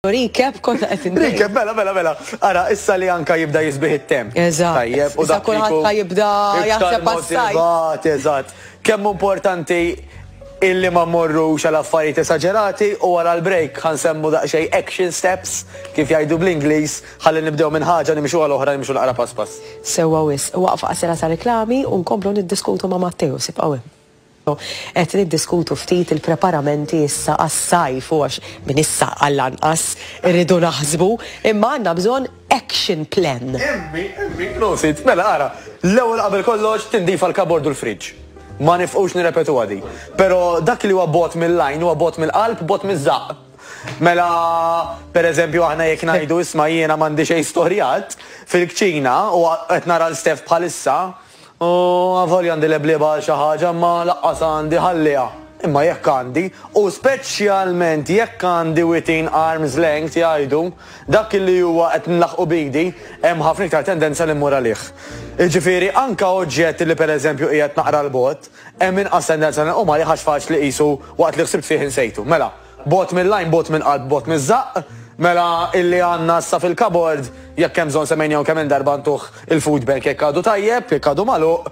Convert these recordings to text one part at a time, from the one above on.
Recap konna qed Recap, mela. Ara, issa li anka jibda jisbih it-temp. Eżatt. Issa kulħadd jibda jaħseb għas-sajt. Eżatt. Kemm importanti illi ma mmorrux għal affarijiet esaġerati u wara l-break ħansemmu daqsxejn action steps kif jgħidu bl-Ingliż ħalli nibdew minn ħaġa nimxu għal oħra nimxu naqra pass pass. Sewwa wis, waqfa qasira ta' reklami u nkomplu niddiskutu ma' Matteo sibqgħu hemm. Qed niddiskutu ftit il-preparamenti issa għas-sajf u għax minn issa għall-anqas irridu naħsbu imma għandna bżonn action plan. Emmi, prosit, mela ara, l-ewwel qabel kollox tindifa l-kabord u l-friġġ. Ma nifqux nirrepetu għadi. Pero dak li huwa bot mill-lajn huwa bot mill-qalb, bot miż-żaq. Mela, per eżempju, aħna jekk ngħidu isma' jiena m'għandi xejn storjat fil-kċina u qed nara l-Stef bħalissa u għavolja għandi lebliba xi ħaġa ma laqqas għandi ħallija. Imma jekk għandi, u speċjalment jekk għandi within arm's length jgħidu, dak li huwa qed nlaħqu bidi, hemm ħafna iktar tendenza li mmur għalih. Ġifieri anke oġġett li pereżempju qiegħed naqra l-bot, hemm inqas tendenza li huma li ħax faċli qisu waqt li ħsibt fih insejtu. Mela, bot mill-lajn, bot minn qalb, bot miż-żaq, mela illi għandna issa fil-kabord jekk hemm bżonn semmejni jew kemm darba ntuħ il-food bank jekk għadu tajjeb, jekk għadu magħluq,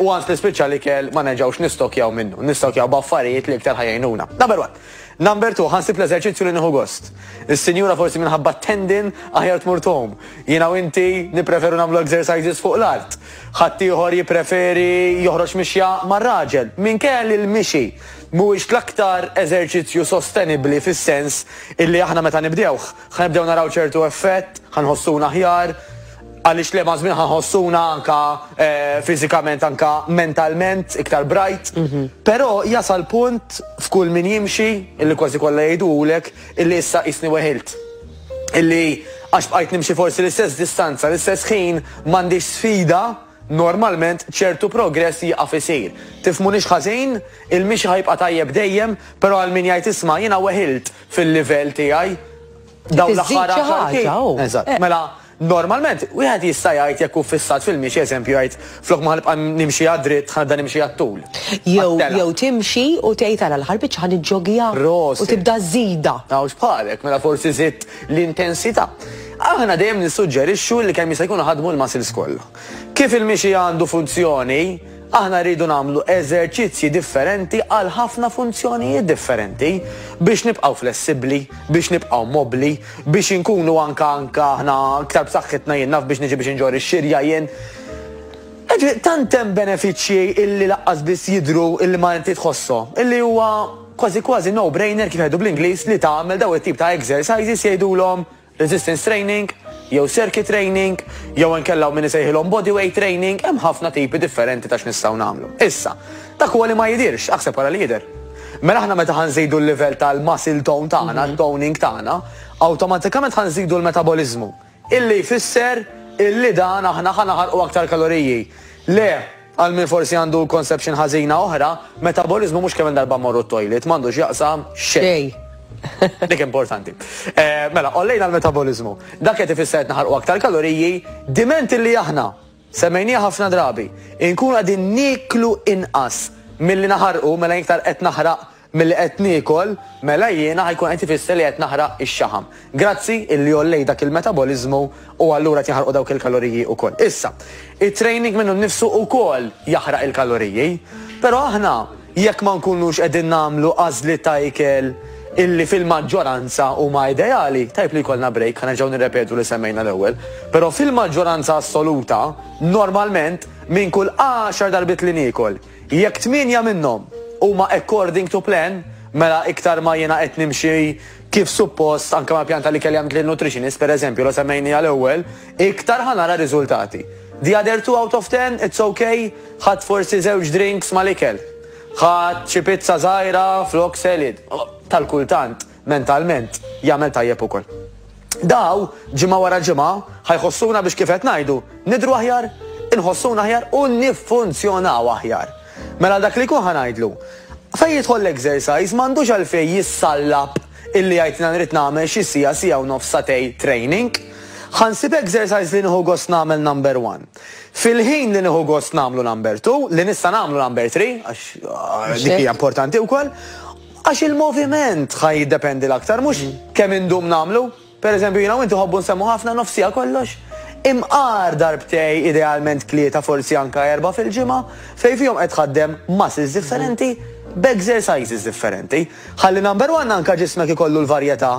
u għand l-ispiċċa li kell ma nerġgħux nistokjaw minnu, nistokjaw b'affarijiet li iktar ħajjejnuna. Number 1. Number 2, ħansib l-eżerċizzju li nieħu gost. Is-sinjura forsi minħabba tendin aħjar tmur tom. Jiena u inti nippreferu nagħmlu exercises fuq l-art. Ħadd ieħor jippreferi joħroġ mixja mar-raġel. Minkejja li l-mixi mhuwiex l-aktar eżerċizzju sostenibbli fis-sens illi aħna meta nibdewh, ħanibdew naraw ċertu effett, ħanħossuna aħjar, għaliex li ma' żmien ħanħossuna anka fiżikament anka mentalment iktar bright. Però jasal punt f'kull min jimxi illi kważi kollha jgħidulek illi issa qisni weħilt. Illi għax bqajt nimxi forsi l-istess distanza, l-istess ħin m'għandix sfida, normalment ċertu progress jaqaf isir. Tifmunix ħażin, il-mixi ħajbqa' tajjeb dejjem, però għal min jgħid isma' jiena weħilt fil-livell tiegħi daw l-aħħar ħaġa. Eżatt. Mela normalment wieħed jista' jgħid jekk hu fissat fil-mixi eżempju jgħid flok ma ħanibqa' nimxi għad-dritt ħanibda nimxi għat-tul. Jew timxi u tgħid ara l-ħarbit ħan iġġogja u tibda żida. Hawnx bħalek, mela forsi żied l-intensità. Aħna dejjem nissuġġerixxu li kemm jista' jkunu ħadmu l-muscles kollha. Kif il-mixi għandu funzjoni, aħna rridu nagħmlu eżerċizzji differenti għal ħafna funzjonijiet differenti biex nibqgħu flessibbli, biex nibqgħu mobbli, biex inkunu anka aħna aktar b'saħħitna jien naf biex niġi biex inġorri x-xirja jien. Tant hemm benefiċċji illi laqqas biss jidhru illi ma inti tħosshom, illi huwa kważi no-brainer kif jgħidu bl-Ingliż li tagħmel daw it-tip ta' exercises jgħidulhom resistance training, jew circuit training, jew inkellaw min isejħilhom bodyweight training, hemm ħafna tipi differenti ta' x'nistgħu nagħmlu. Issa, dak huwa li ma jidirx, aħseb wara li jidher. Mela aħna meta ħanżidu l-livell tal-muscle tone tagħna, l-toning tagħna, awtomatikament ħanżidu l-metabolismu. Illi jfisser illi dan aħna ħanaħarqu aktar kaloriji. Le, għal min forsi għandu conception ħażina oħra, metabolismu mhux kemm darba mmorru t-toilet, m'għandux jaqsam xejn. Dik importanti. Mela, ollejna l-metabolizmu. Dak qed ifisser naħarqu aktar kaloriji, diment illi aħna semmejnija ħafna drabi. Inkunu qegħdin niklu inqas milli naħarqu mela iktar qed naħraq milli qed niekol, mela jiena ħajkun qed ifisser li qed naħraq ix-xaħam. Grazzi illi ollej dak il-metabolizmu u allura qed jaħarqu dawk il-kaloriji wkoll. Issa, it-training minnu nnifsu wkoll jaħraq il-kaloriji, però aħna jekk ma nkunux qegħdin nagħmlu għażli ta' ikel illi fil-maġġoranza huma ideali, tajb li jkollna break, ħanerġgħu nirrepetu li semmejna l-ewwel, però fil-maġġoranza assoluta, normalment minn kull 10 darbit li niekol, jekk 8 minnhom huma according to plan, mela iktar ma jiena qed nimxi kif suppost anke ma' pjanta li kelli għamilt lill-nutritionist pereżempju li semmejnija l-ewwel, iktar ħanara riżultati. The other 2 out of 10, it's okay, ħadd forsi żewġ drinks mal-ikel. Ħadd xi pizza żgħira flok selid. Tal-kultant, mentalment, jagħmel tajjeb ukoll. Daw, ġimgħa wara ġimgħa, ħajħossuna biex kif qed ngħidu, nidhru aħjar, inħossuna aħjar u niffunzjonaw aħjar. Mela dak li jkun ħanajdlu. Fejn jidħol l-exercise m'għandux għalfejn jissallab illi jgħidna nrid nagħmel xi sija u nofs satej training. Ħansib exercise li nieħu gost nagħmel number 1. Fil-ħin li nieħu gost nagħmlu number 2, li nista' nagħmlu number 3, għax dik hija importanti wkoll. Għax il-moviment ħaj jiddependi l-aktar, mux kemm indum namlu. Per eżempju, jina intu ħobbu nsemmu ħafna nofsija kollox. Imqar darbtej idealment tlieta forsi anka 4 fil-ġimgħa fejn fihom qed tħaddem muscles differenti b'exercises differenti. Ħalli number 1 anka ġismek ikollu l-varjetà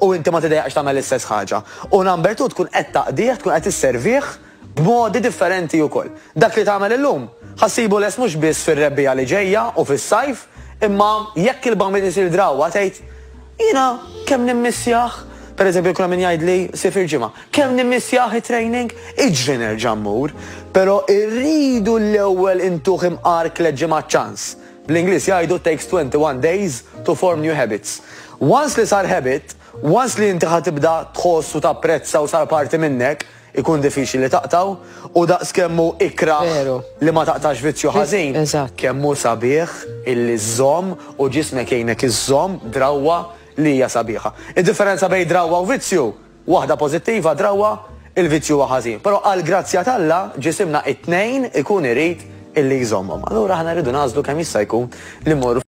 u inti ma tidejaqx tagħmel l-istess ħaġa. U number 2 tkun qed taqdih, tkun qed isservih b'modi differenti wkoll. Dak li tagħmel illum ħassibu les mhux biss fir-rebbija li ġejja u fis-sajf, imma jekk il-bambin isir drawwa tgħid jiena kemm nimmissjah. Per eżempju, kuna min jgħidli sifir ġimgħa. Kemm nimmissjah it-training, iġri nerġa' mmur, però irridu l-ewwel intuħ imqar tliet ġimgħat ċans. Bl-Ingliż jgħidu takes 21 days to form new habits. Once li sar habit, once li inti ħatibda tħoss u tapprezza u sar parti minnek, ikun diffiċli li taqtaw u daqs kemmu ikra li ma taqtax vizzju ħażin. Kemmu sabiħ illi żomm u ġismek jgħinek iż-żomm drawwa li hija sabiħa. Id-differenza bejn drawwa u vizzju, waħda pożittiva drawwa, il-vizzju huwa ħażin. Però għal grazzja t'Alla ġisimna it-tnejn ikun irid illi jżommhom. Allura aħna rridu nażlu kemm jista' jkun li mmorru